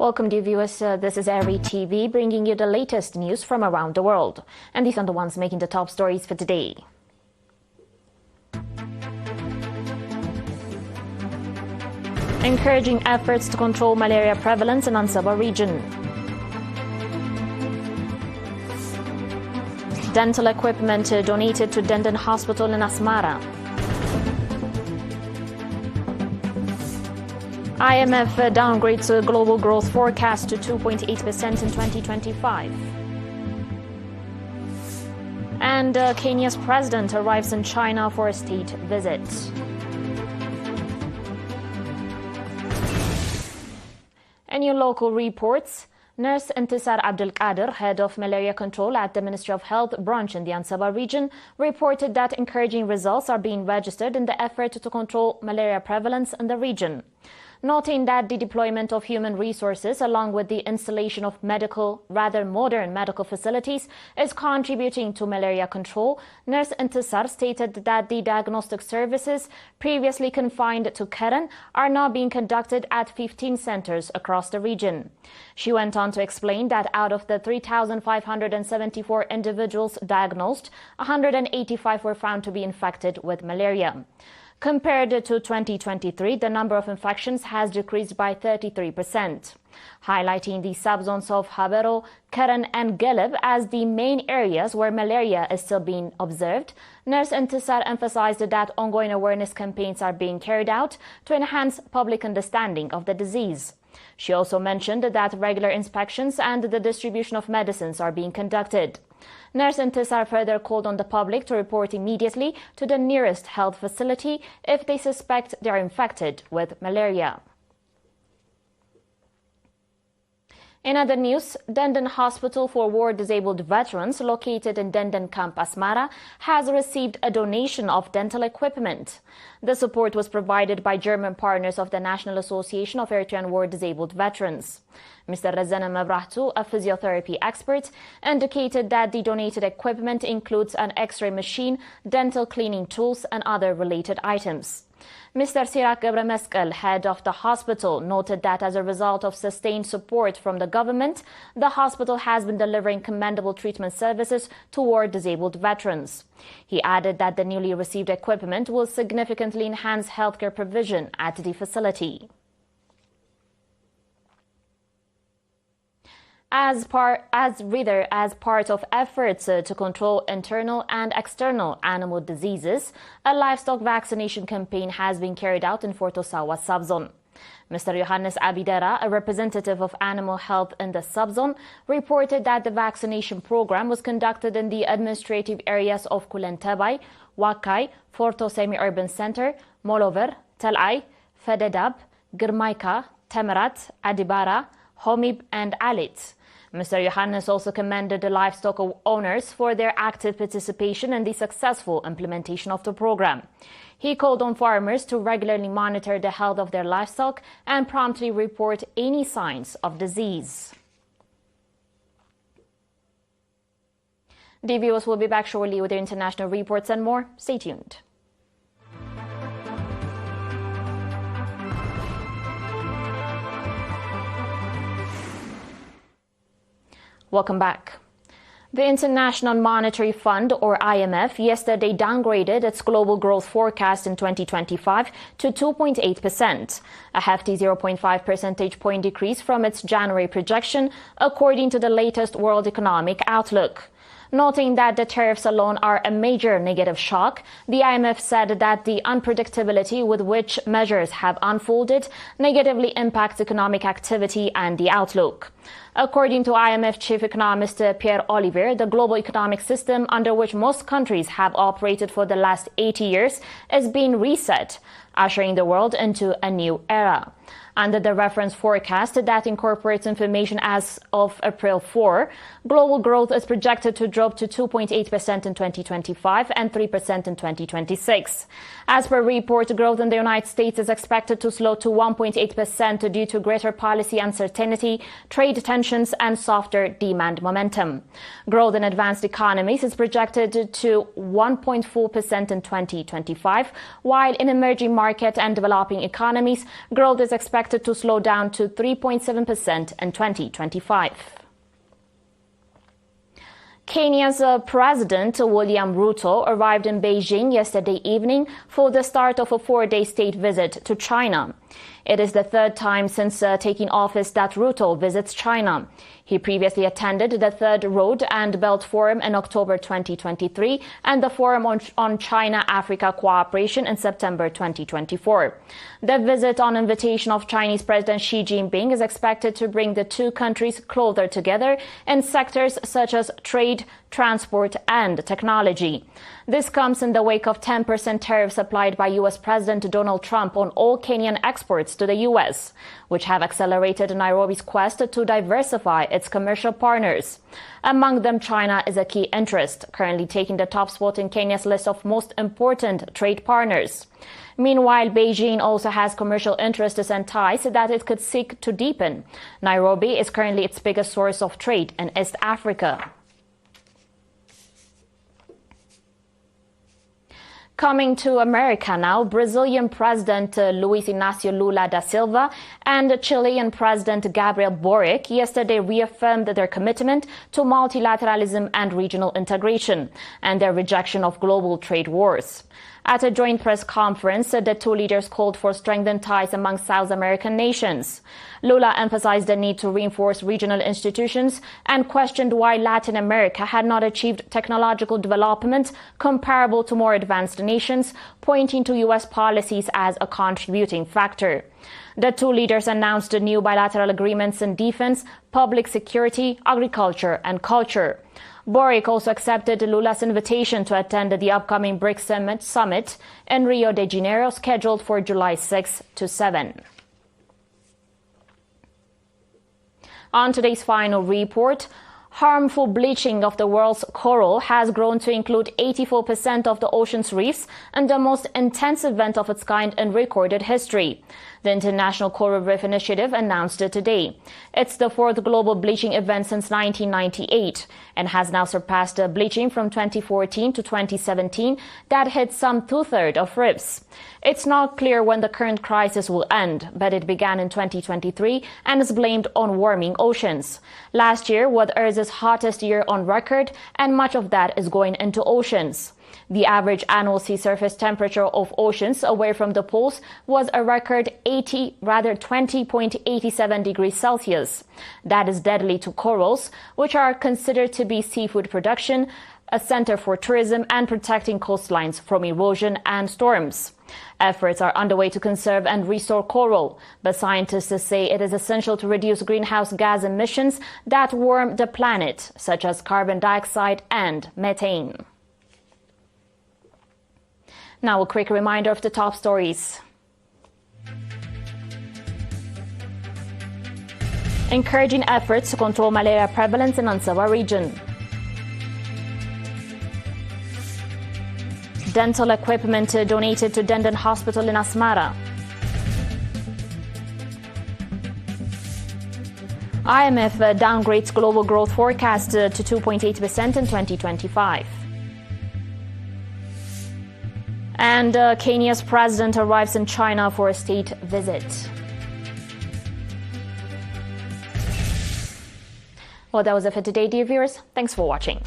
Welcome, dear viewers. This is ERi-TV bringing you the latest news from around the world. And these are the ones making the top stories for today. Encouraging efforts to control malaria prevalence in Ansaba region. Dental equipment donated to Dendon Hospital in Asmara. IMF downgrades global growth forecast to 2.8% in 2025. And Kenya's president arrives in China for a state visit. In your local reports, Nurse Intisar Abdul Qadir, head of malaria control at the Ministry of Health branch in the Ansaba region, reported that encouraging results are being registered in the effort to control malaria prevalence in the region. Noting that the deployment of human resources along with the installation of modern medical facilities is contributing to malaria control, Nurse Intisar stated that the diagnostic services previously confined to Keren are now being conducted at 15 centers across the region. She went on to explain that out of the 3,574 individuals diagnosed, 185 were found to be infected with malaria. Compared to 2023, the number of infections has decreased by 33%. Highlighting the subzones of Habero, Keren and Gelib as the main areas where malaria is still being observed, Nurse Intisar emphasized that ongoing awareness campaigns are being carried out to enhance public understanding of the disease. She also mentioned that regular inspections and the distribution of medicines are being conducted. Nurse Intisar further called on the public to report immediately to the nearest health facility if they suspect they are infected with malaria. In other news, Dendon Hospital for War-Disabled Veterans, located in Dendon Camp Asmara, has received a donation of dental equipment. The support was provided by German partners of the National Association of Eritrean War-Disabled Veterans. Mr. Razana Mabrahtu, a physiotherapy expert, indicated that the donated equipment includes an X-ray machine, dental cleaning tools, and other related items. Mr. Sirak Gebrameskel, head of the hospital, noted that as a result of sustained support from the government, the hospital has been delivering commendable treatment services to war-disabled veterans. He added that the newly received equipment will significantly enhance healthcare provision at the facility. As part of efforts to control internal and external animal diseases, a livestock vaccination campaign has been carried out in Fort Osawa subzone. Mr. Johannes Abidera, a representative of animal health in the subzone, reported that the vaccination program was conducted in the administrative areas of Kulentabay, Wakai, Forto Semi-Urban Center, Molover, Talai, Fededab, Girmaika, Temerat, Adibara, Homib, and Alit. Mr. Johannes also commended the livestock owners for their active participation in the successful implementation of the program. He called on farmers to regularly monitor the health of their livestock and promptly report any signs of disease. The viewers will be back shortly with their international reports and more. Stay tuned. Welcome back. The International Monetary Fund, or IMF, yesterday downgraded its global growth forecast in 2025 to 2.8%, a hefty 0.5 percentage point decrease from its January projection, according to the latest World Economic Outlook. Noting that the tariffs alone are a major negative shock, the IMF said that the unpredictability with which measures have unfolded negatively impacts economic activity and the outlook. According to IMF Chief Economist Pierre Olivier, the global economic system under which most countries have operated for the last 80 years is being reset, ushering the world into a new era. Under the reference forecast that incorporates information as of April 4, global growth is projected to drop to 2.8% in 2025 and 3% in 2026. As per report, growth in the United States is expected to slow to 1.8% due to greater policy uncertainty, trade tensions, and softer demand momentum. Growth in advanced economies is projected to 1.4% in 2025, while in emerging market and developing economies, growth is expected to slow down to 3.7% in 2025. Kenya's President William Ruto arrived in Beijing yesterday evening for the start of a 4-day state visit to China. It is the third time since taking office that Ruto visits China. He previously attended the Third Road and Belt Forum in October 2023 and the Forum on China-Africa Cooperation in September 2024. The visit, on invitation of Chinese President Xi Jinping, is expected to bring the two countries closer together in sectors such as trade, transport, and technology. This comes in the wake of 10% tariffs applied by U.S. President Donald Trump on all Kenyan exports to the U.S., which have accelerated Nairobi's quest to diversify its commercial partners. Among them, China is a key interest, currently taking the top spot in Kenya's list of most important trade partners. Meanwhile, Beijing also has commercial interests and ties that it could seek to deepen. Nairobi is currently its biggest source of trade in East Africa. Coming to America now, Brazilian President Luiz Inácio Lula da Silva and Chilean President Gabriel Boric yesterday reaffirmed their commitment to multilateralism and regional integration and their rejection of global trade wars. At a joint press conference, the two leaders called for strengthened ties among South American nations. Lula emphasized the need to reinforce regional institutions and questioned why Latin America had not achieved technological development comparable to more advanced nations, pointing to U.S. policies as a contributing factor. The two leaders announced new bilateral agreements in defense, public security, agriculture, and culture. Boric also accepted Lula's invitation to attend the upcoming BRICS summit in Rio de Janeiro, scheduled for July 6 to 7. On today's final report, harmful bleaching of the world's coral has grown to include 84% of the ocean's reefs and the most intense event of its kind in recorded history. The International Coral Reef Initiative announced it today. It's the fourth global bleaching event since 1998 and has now surpassed bleaching from 2014 to 2017 that hit some two-thirds of reefs. It's not clear when the current crisis will end, but it began in 2023 and is blamed on warming oceans. Last year was Earth's hottest year on record, and much of that is going into oceans. The average annual sea surface temperature of oceans away from the poles was a record 20.87 degrees Celsius. That is deadly to corals, which are considered to be seafood production, a center for tourism, and protecting coastlines from erosion and storms. Efforts are underway to conserve and restore coral, but scientists say it is essential to reduce greenhouse gas emissions that warm the planet, such as carbon dioxide and methane. Now a quick reminder of the top stories. Encouraging efforts to control malaria prevalence in Ansaba region. Dental equipment donated to Dendon Hospital in Asmara. IMF downgrades global growth forecast to 2.8% in 2025. And Kenya's president arrives in China for a state visit. Well, that was it for today, dear viewers. Thanks for watching.